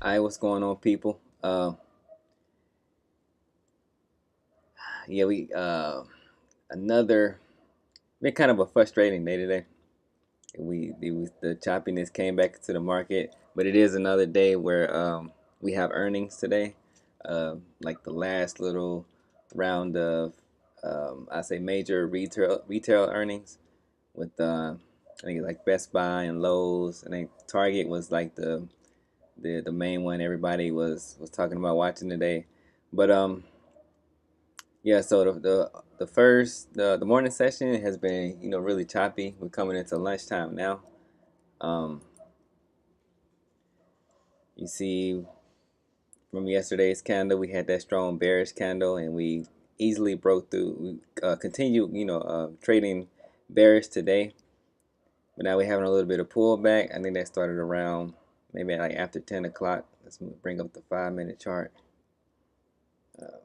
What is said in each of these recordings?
Hi, what's going on, people? Yeah, we another been kind of a frustrating day today. The choppiness came back to the market, but it is another day where we have earnings today, like the last little round of I say major retail earnings with I think like Best Buy and Lowe's. I think Target was like the main one everybody was talking about watching today, but yeah, so the morning session has been really choppy. We're coming into lunchtime now. Um, you see from yesterday's candle, we had that strong bearish candle, and we easily broke through. We continued, trading bearish today, but now we're having a little bit of pullback. I think that started around maybe like after 10 o'clock. Let's bring up the 5 minute chart. Uh,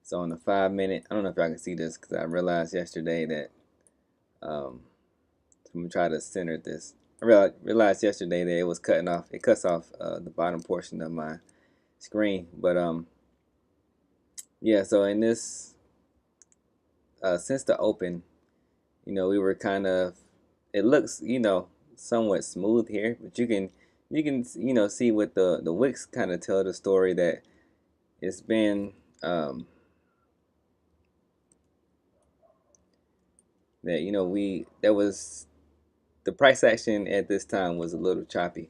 so on the 5 minute, I don't know if y'all can see this because I realized yesterday that um, I'm gonna try to center this. I realized yesterday that it was cutting off. It cuts off the bottom portion of my screen. But yeah. So in this, since the open, we were kind of. It looks, somewhat smooth here, but you can see what the wicks kind of tell the story that it's been that we that was the price action at this time was a little choppy.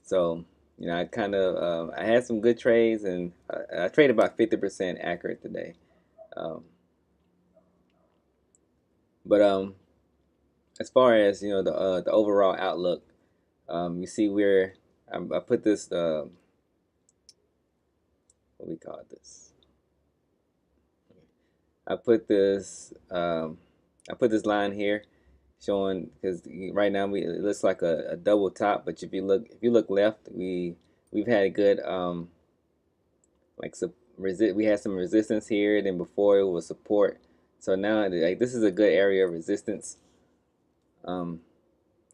So, I kind of I had some good trades, and I traded about 50% accurate today. Um, but as far as the overall outlook, you see where I put this what we call this. I put this I put this line here showing because right now it looks like a double top, but if you look left, we've had a good like we had some resistance here, then before it was support. So now like this is a good area of resistance. um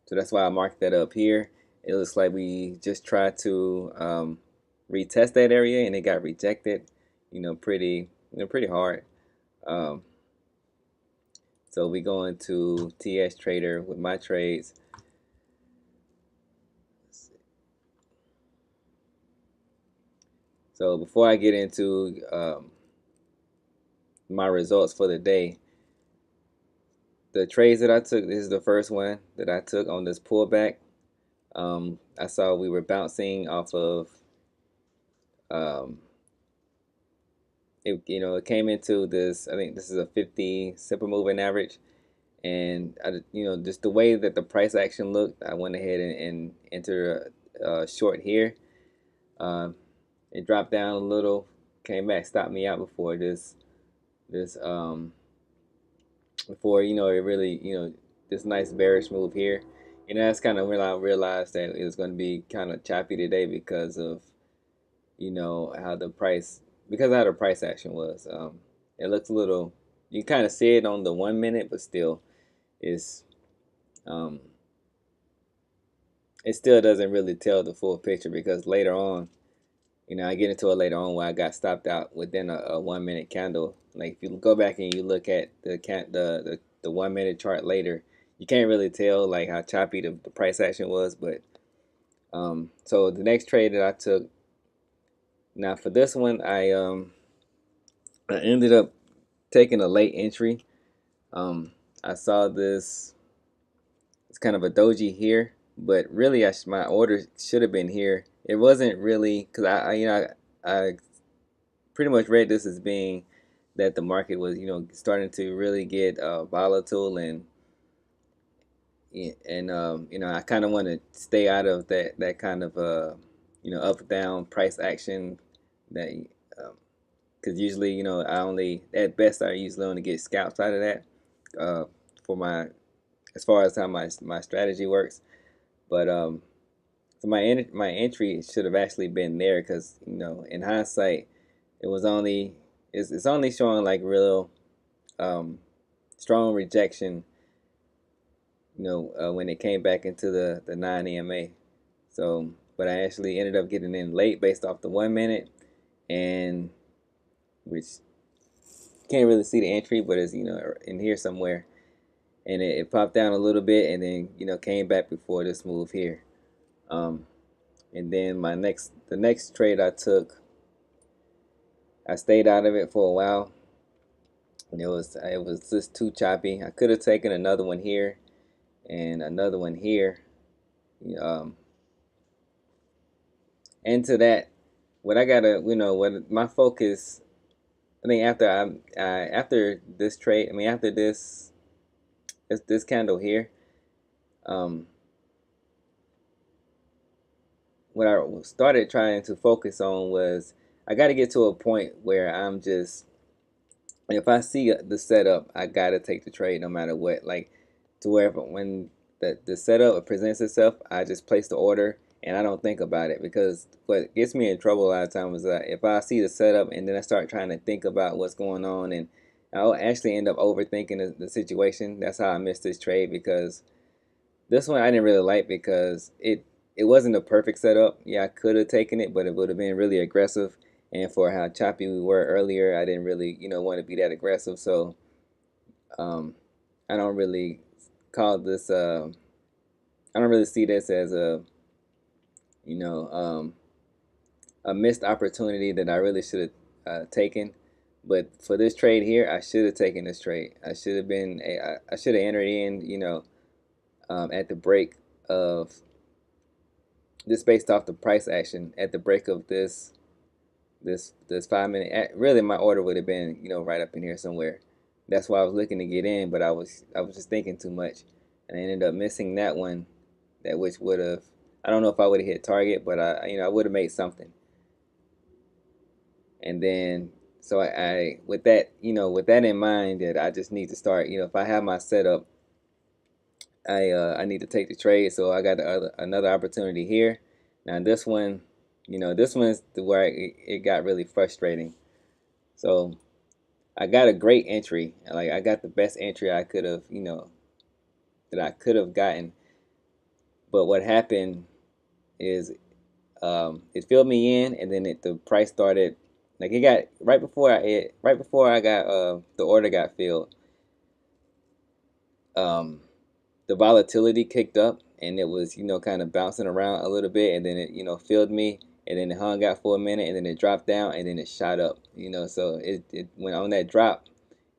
so that's why I marked that up here. It looks like we just tried to retest that area, and it got rejected, pretty hard. um so we go into TS Trader with my trades. So before I get into my results for the day, the trades that I took, this is the first one that I took on this pullback. I saw we were bouncing off of um, it came into this. I think this is a 50 simple moving average, and just the way that the price action looked, I went ahead and entered a short here. Um, it dropped down a little, came back, stopped me out before this before it really this nice bearish move here. That's kind of when I realized that it was going to be kind of choppy today because of how the price because of how the price action was. It looks a little. You kind of see it on the 1 minute, but still, it's um, it still doesn't really tell the full picture because later on, I get into it later on where I got stopped out within a 1 minute candle. Like if you go back and you look at the 1 minute chart later, you can't really tell like how choppy the price action was. But so the next trade that I took, now for this one, I ended up taking a late entry. I saw this. It's kind of a doji here, but really, my order should have been here. It wasn't really because I pretty much read this as being that the market was starting to really get volatile, and I kind of want to stay out of that kind of up down price action that because usually I only at best I usually only get scalps out of that uh, for my as far as how my strategy works. But so my entry should have actually been there because in hindsight it was only it's only showing like real um, strong rejection when it came back into the 9 EMA. So but I actually ended up getting in late based off the 1 minute, and which can't really see the entry, but it's in here somewhere, and it popped down a little bit, and then came back before this move here. Um, and then the next trade I took, I stayed out of it for a while, and it was just too choppy. I could have taken another one here and another one here. Um, and to that, what I gotta, what my focus. I think after this trade, I mean after this candle here, um, what I started trying to focus on was I got to get to a point where I'm just, if I see the setup, I got to take the trade no matter what. Like, to where when the setup presents itself, I just place the order and I don't think about it, because what gets me in trouble a lot of times is that if I see the setup and then I start trying to think about what's going on, and I'll actually end up overthinking the situation. That's how I missed this trade, because this one I didn't really like because it wasn't a perfect setup. Yeah, I could have taken it, but it would have been really aggressive. And for how choppy we were earlier, I didn't really, want to be that aggressive. So um, I don't really call this. I don't really see this as you know, um, a missed opportunity that I really should have taken. But for this trade here, I should have taken this trade. I should have entered in, at the break of this, based off the price action at the break of this 5 minute. Really, my order would have been right up in here somewhere. That's why I was looking to get in, but I was just thinking too much, and I ended up missing that one. That which would have, I don't know if I would have hit target, but I would have made something. And then so I with that in mind, that I just need to start. If I have my setup, I need to take the trade. So I got another opportunity here. Now this one, this one's where it got really frustrating. So I got a great entry. Like, I got the best entry I could have, that I could have gotten. But what happened is, it filled me in, and then the price started. Like, it got right before I got the order got filled. Um, the volatility kicked up, and it was kind of bouncing around a little bit, and then it filled me, and then it hung out for a minute, and then it dropped down, and then it shot up. So it went on that drop.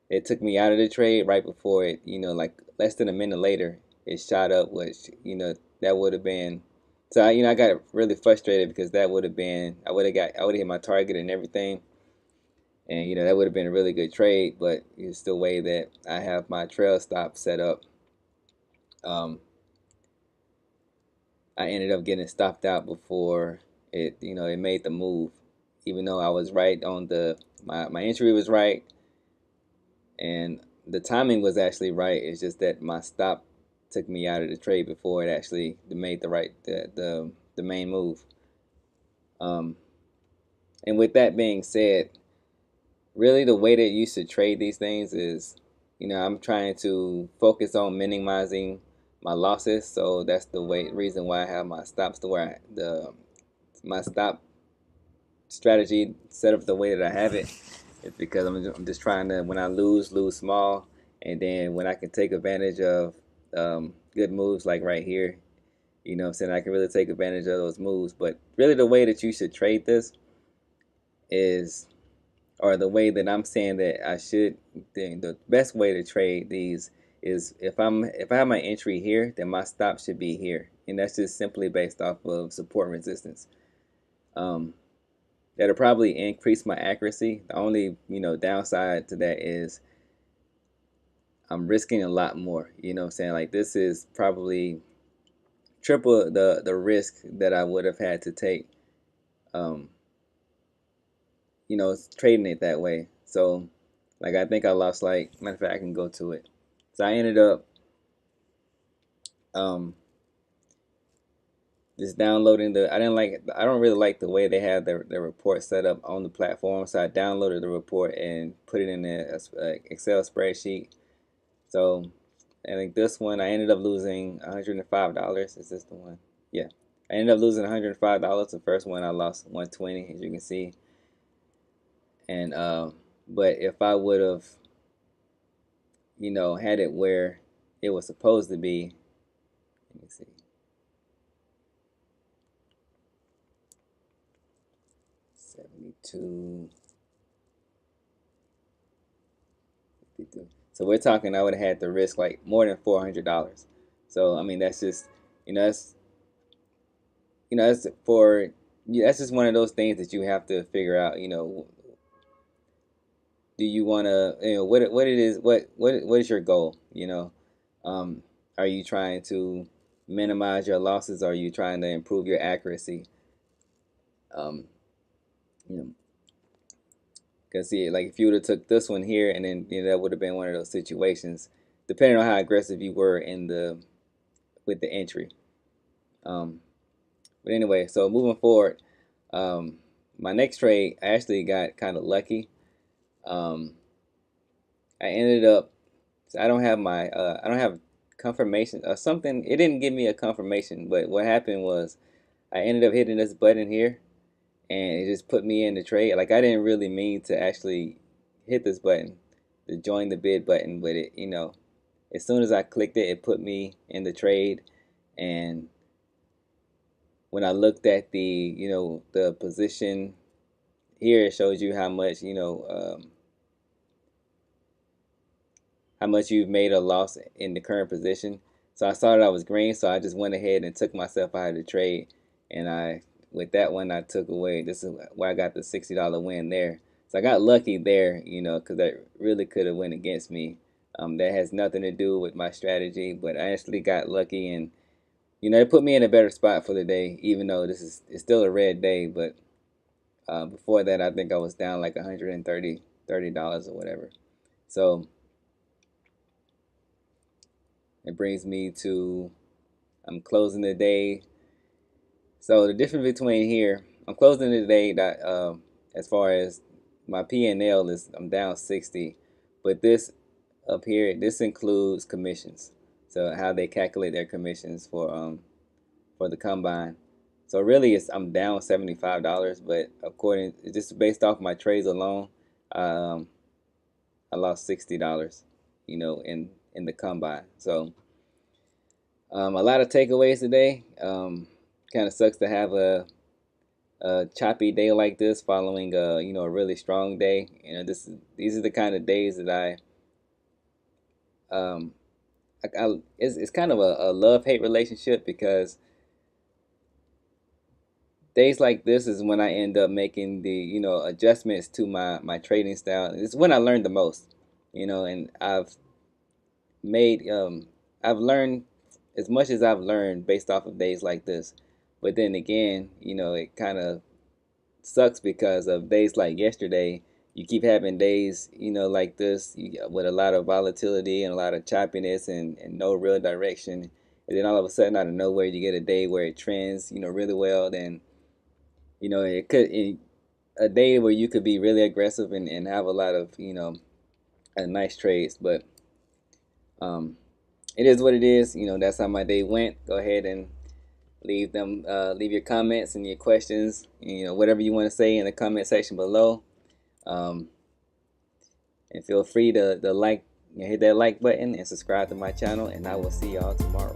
It took me out of the trade right before it, like less than a minute later, it shot up, which, that would have been. So I got really frustrated, because that would have been, I would have hit my target and everything, and that would have been a really good trade. But it's the way that I have my trail stop set up. Um, I ended up getting stopped out before it made the move, even though I was right on my entry was right, and the timing was actually right. It's just that my stop took me out of the trade before it actually made the main move. Um, and with that being said, really the way that you should trade these things is, I'm trying to focus on minimizing my losses. So that's the reason why I have my stops to where my stop strategy set up the way that I have it. It's because I'm just trying to, when I lose small, and then when I can take advantage of good moves like right here, I'm saying, I can really take advantage of those moves. But really, the way that you should trade this is, or the way that I'm saying that I should, the best way to trade these is, if I have my entry here, then my stop should be here, and that's just simply based off of support and resistance. Um, that'll probably increase my accuracy. The only downside to that is I'm risking a lot more. What I'm saying, like, this is probably triple the risk that I would have had to take. Um, trading it that way. So, like, I think I lost, like, matter of fact, I can go to it. So I ended up um just downloading I don't really like the way they have their report set up on the platform. So I downloaded the report and put it in a Excel spreadsheet. So I think this one I ended up losing $105. Is this the one? Yeah. I ended up losing $105. The first one I lost 120, as you can see. And but if I would have, had it where it was supposed to be, let me see, 72, 52. So we're talking I would have had to risk like more than $400. So I mean that's just, that's that's for, that's just one of those things that you have to figure out. Do you want to, what it is, what is your goal? Um, are you trying to minimize your losses? Or are you trying to improve your accuracy? Um, you know, because see, like if you would have took this one here, and then that would have been one of those situations, depending on how aggressive you were in the with the entry. Um, but anyway, so moving forward, um, my next trade, I actually got kind of lucky. Um, I ended up, so I don't have confirmation or something. It didn't give me a confirmation, but what happened was I ended up hitting this button here, and it just put me in the trade. Like I didn't really mean to actually hit this button, the join the bid button, but it, as soon as I clicked it, it put me in the trade. And when I looked at the, the position here, it shows you how much, how much you've made a loss in the current position. So I saw that I was green, so I just went ahead and took myself out of the trade. And with that one, I took away. This is where I got the $60 win there. So I got lucky there, because that really could have went against me. That has nothing to do with my strategy, but I actually got lucky, and it put me in a better spot for the day. Even though it's still a red day, but before that, I think I was down like $130 or whatever. So it brings me to, I'm closing the day. So the difference between here, I'm closing the day that as far as my P&L is, I'm down 60, but this up here, this includes commissions. So how they calculate their commissions for the combine. So really, I'm down $75, but according, just based off my trades alone, um, I lost $60, in the combine. So a lot of takeaways today. Kind of sucks to have a choppy day like this following a really strong day. These are the kind of days that um, it's kind of a love hate relationship, because days like this is when I end up making the adjustments to my trading style. It's when I learned the most, and made I've learned as much as I've learned based off of days like this. But then again, it kind of sucks because of days like yesterday. You keep having days, like this, with a lot of volatility and a lot of choppiness, and no real direction. And then all of a sudden, out of nowhere, you get a day where it trends, really well. Then, a day where you could be really aggressive, and have a lot of, nice trades. But um, it is what it is. That's how my day went. Go ahead and leave your comments and your questions, whatever you want to say in the comment section below. Um, and feel free to hit that like button and subscribe to my channel, and I will see y'all tomorrow.